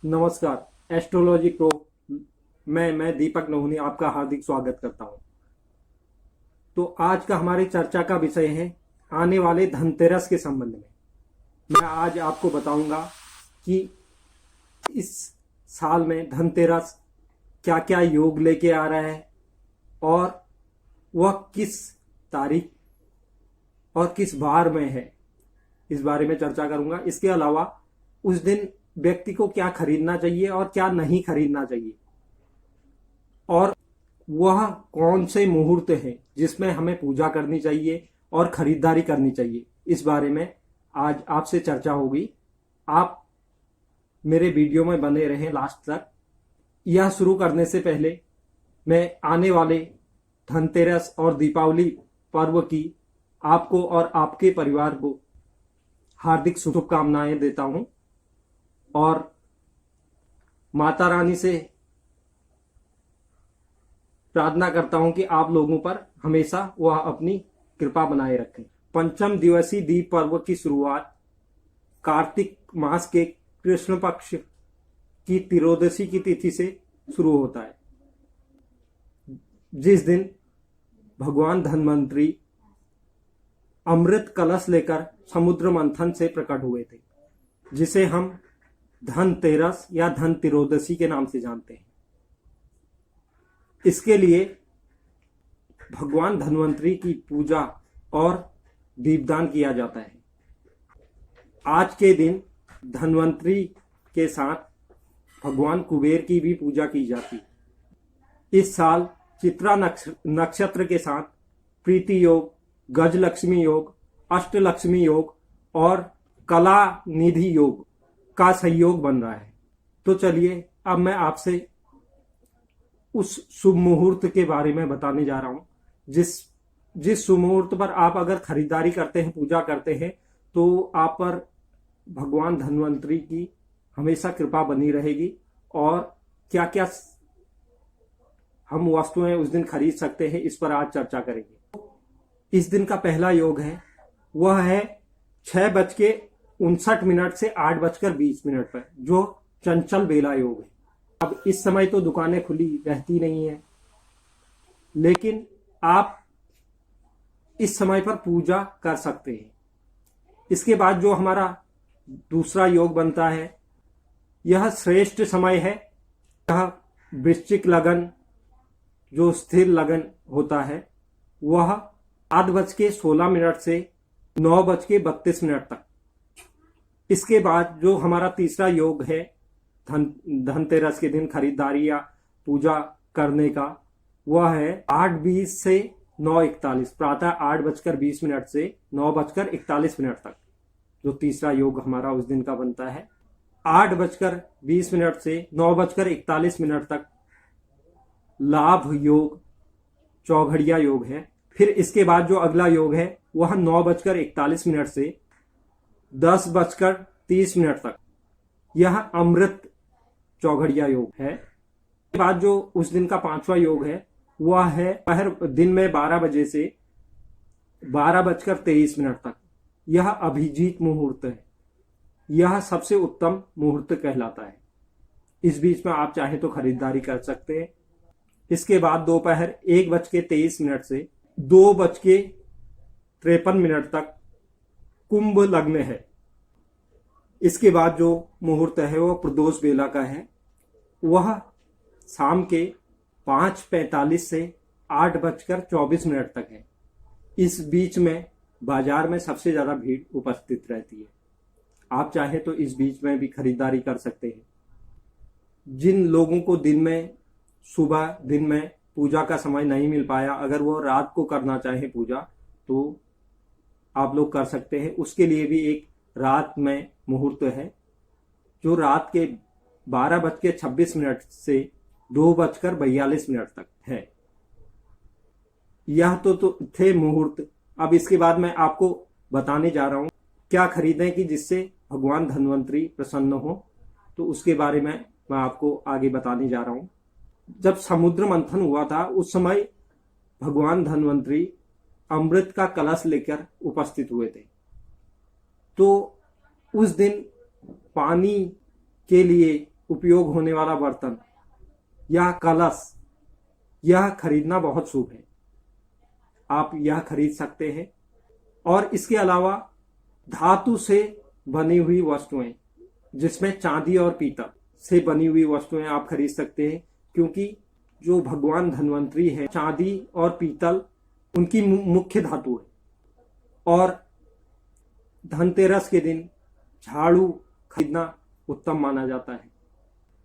नमस्कार। Astrology pro मैं दीपक नहुनी आपका हार्दिक स्वागत करता हूं। तो आज का हमारी चर्चा का विषय है आने वाले धनतेरस के संबंध में। मैं आज आपको बताऊंगा कि इस साल में धनतेरस क्या क्या योग लेके आ रहा है और वह किस तारीख और किस बार में है, इस बारे में चर्चा करूंगा। इसके अलावा उस दिन व्यक्ति को क्या खरीदना चाहिए और क्या नहीं खरीदना चाहिए, और वह कौन से मुहूर्त हैं जिसमें हमें पूजा करनी चाहिए और खरीदारी करनी चाहिए, इस बारे में आज आपसे चर्चा होगी। आप मेरे वीडियो में बने रहें लास्ट तक। यह शुरू करने से पहले मैं आने वाले धनतेरस और दीपावली पर्व की आपको और आपके परिवार को हार्दिक शुभकामनाएं देता हूं और माता रानी से प्रार्थना करता हूं कि आप लोगों पर हमेशा वह अपनी कृपा बनाए रखें। पंचम दिवसीय दीप पर्व की शुरुआत कार्तिक मास के कृष्ण पक्ष की त्रयोदशी की तिथि से शुरू होता है, जिस दिन भगवान धन्वंतरी अमृत कलश लेकर समुद्र मंथन से प्रकट हुए थे, जिसे हम धनतेरस या धन त्रयोदशी के नाम से जानते हैं। इसके लिए भगवान धन्वंतरी की पूजा और दीपदान किया जाता है। आज के दिन धन्वंतरी के साथ भगवान कुबेर की भी पूजा की जाती है। इस साल चित्रा नक्षत्र के साथ प्रीति योग, गजलक्ष्मी योग, अष्टलक्ष्मी योग और कला निधि योग का संयोग बन रहा है। तो चलिए अब मैं आपसे उस शुभ मुहूर्त के बारे में बताने जा रहा हूं, जिस शुभ मुहूर्त पर आप अगर खरीदारी करते हैं, पूजा करते हैं, तो आप पर भगवान धन्वंतरी की हमेशा कृपा बनी रहेगी। और क्या क्या हम वस्तुएं उस दिन खरीद सकते हैं, इस पर आज चर्चा करेंगे। इस दिन का पहला योग है, वह है 6:59 से 8:20 पर, जो चंचल बेला योग है। अब इस समय तो दुकानें खुली रहती नहीं है, लेकिन आप इस समय पर पूजा कर सकते हैं। इसके बाद जो हमारा दूसरा योग बनता है, यह श्रेष्ठ समय है। यह वृश्चिक लगन, जो स्थिर लगन होता है, वह 8:16 से 9:32 तक। इसके बाद जो हमारा तीसरा योग है धनतेरस के दिन खरीदारी या पूजा करने का, वह है 8:20 से 9:41, प्रातः 8:20 से 9:41 तक, जो तीसरा योग हमारा उस दिन का बनता है। 8:20 से 9:41 तक लाभ योग, चौघड़िया योग है। फिर इसके बाद जो अगला योग है वह 9:41 से 10:30 तक, यह अमृत चौघड़िया योग है। इसके बाद जो उस दिन का पांचवा योग है, वह है दिन में 12 बजे से 12:23 तक। यह अभिजीत मुहूर्त है। यह सबसे उत्तम मुहूर्त कहलाता है। इस बीच में आप चाहे तो खरीदारी कर सकते हैं। इसके बाद दोपहर 1:23 से 2:53 तक कुंभ लग्न है। इसके बाद जो मुहूर्त है वह प्रदोष बेला का है। वह शाम के 5:45 से 8:24 तक है। इस बीच में बाजार में सबसे ज्यादा भीड़ उपस्थित रहती है। आप चाहे तो इस बीच में भी खरीदारी कर सकते हैं। जिन लोगों को दिन में पूजा का समय नहीं मिल पाया, अगर वो रात को करना चाहे पूजा, तो आप लोग कर सकते हैं। उसके लिए भी एक रात में मुहूर्त है, जो रात के 12:26 से 2:42 तक है। यह तो थे मुहूर्त। अब इसके बाद मैं आपको बताने जा रहा हूं क्या खरीदें कि जिससे भगवान धन्वंतरी प्रसन्न हो। तो उसके बारे में मैं आपको आगे बताने जा रहा हूं। जब समुद्र मंथन हुआ था, उस समय भगवान धन्वंतरी अमृत का कलश लेकर उपस्थित हुए थे। तो उस दिन पानी के लिए उपयोग होने वाला बर्तन या कलश, यह खरीदना बहुत शुभ है। आप यह खरीद सकते हैं। और इसके अलावा धातु से बनी हुई वस्तुएं, जिसमें चांदी और पीतल से बनी हुई वस्तुएं आप खरीद सकते हैं, क्योंकि जो भगवान धन्वंतरी है, चांदी और पीतल उनकी मुख्य धातु है। और धनतेरस के दिन झाड़ू खरीदना उत्तम माना जाता है।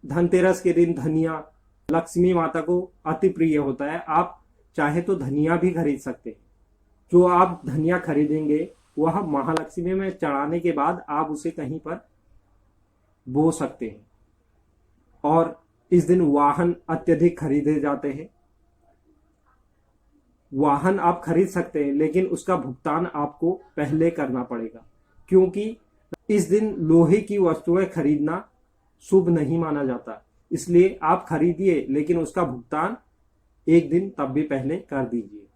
धनतेरस के दिन धनिया लक्ष्मी माता को अति प्रिय होता है। आप चाहे तो धनिया भी खरीद सकते हैं। जो आप धनिया खरीदेंगे वह महालक्ष्मी में चढ़ाने के बाद आप उसे कहीं पर बो सकते हैं। और इस दिन वाहन अत्यधिक खरीदे जाते हैं। वाहन आप खरीद सकते हैं, लेकिन उसका भुगतान आपको पहले करना पड़ेगा, क्योंकि इस दिन लोहे की वस्तुएं खरीदना शुभ नहीं माना जाता। इसलिए आप खरीदिए, लेकिन उसका भुगतान एक दिन तब भी पहले कर दीजिए।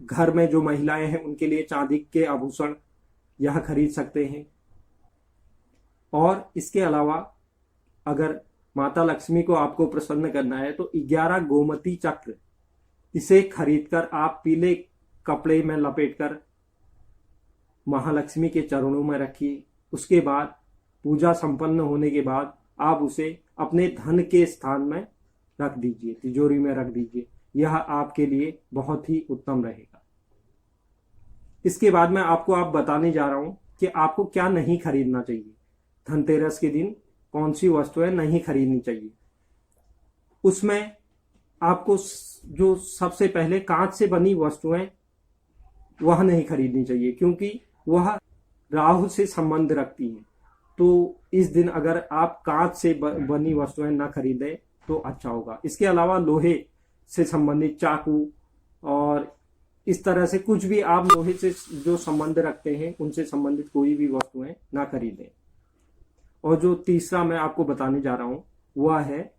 घर में जो महिलाएं हैं उनके लिए चांदी के आभूषण यह खरीद सकते हैं। और इसके अलावा अगर माता लक्ष्मी को आपको प्रसन्न करना है तो 11 गोमती चक्र, इसे खरीदकर आप पीले कपड़े में लपेटकर महालक्ष्मी के चरणों में रखिए। उसके बाद पूजा संपन्न होने के बाद आप उसे अपने धन के स्थान में रख दीजिए, तिजोरी में रख दीजिए। यह आपके लिए बहुत ही उत्तम रहेगा। इसके बाद मैं आपको बताने जा रहा हूं कि आपको क्या नहीं खरीदना चाहिए। धनतेरस के दिन कौन सी वस्तुएं नहीं खरीदनी चाहिए। उसमें आपको जो सबसे पहले कांच से बनी वस्तुएं वह नहीं खरीदनी चाहिए, क्योंकि वह राहु से संबंध रखती हैं। तो इस दिन अगर आप कांच से बनी वस्तुएं ना खरीदें तो अच्छा होगा। इसके अलावा लोहे से संबंधित चाकू और इस तरह से कुछ भी आप लोहे से जो संबंध रखते हैं उनसे संबंधित कोई भी वस्तुएं ना खरीदें। और जो तीसरा मैं आपको बताने जा रहा हूं वह है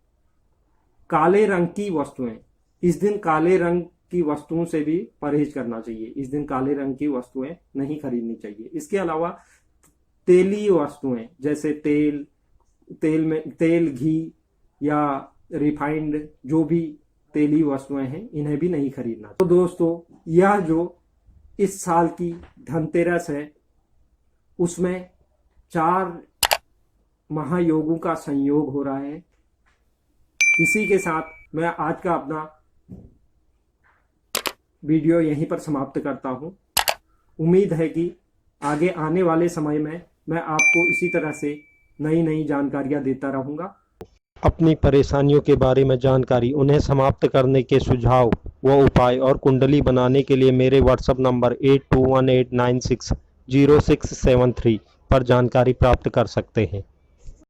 काले रंग की वस्तुएं। इस दिन काले रंग की वस्तुओं से भी परहेज करना चाहिए। इस दिन काले रंग की वस्तुएं नहीं खरीदनी चाहिए। इसके अलावा तेलीय वस्तुएं जैसे तेल, घी या रिफाइंड जो भी तेली वस्तुएं हैं इन्हें भी नहीं खरीदना। तो दोस्तों, यह जो इस साल की धनतेरस है उसमें 4 महायोगों का संयोग हो रहा है। इसी के साथ मैं आज का अपना वीडियो यहीं पर समाप्त करता हूं। उम्मीद है कि आगे आने वाले समय में मैं आपको इसी तरह से नई जानकारियां देता रहूंगा। अपनी परेशानियों के बारे में जानकारी, उन्हें समाप्त करने के सुझाव व उपाय और कुंडली बनाने के लिए मेरे व्हाट्सएप नंबर 8218960673 पर जानकारी प्राप्त कर सकते हैं।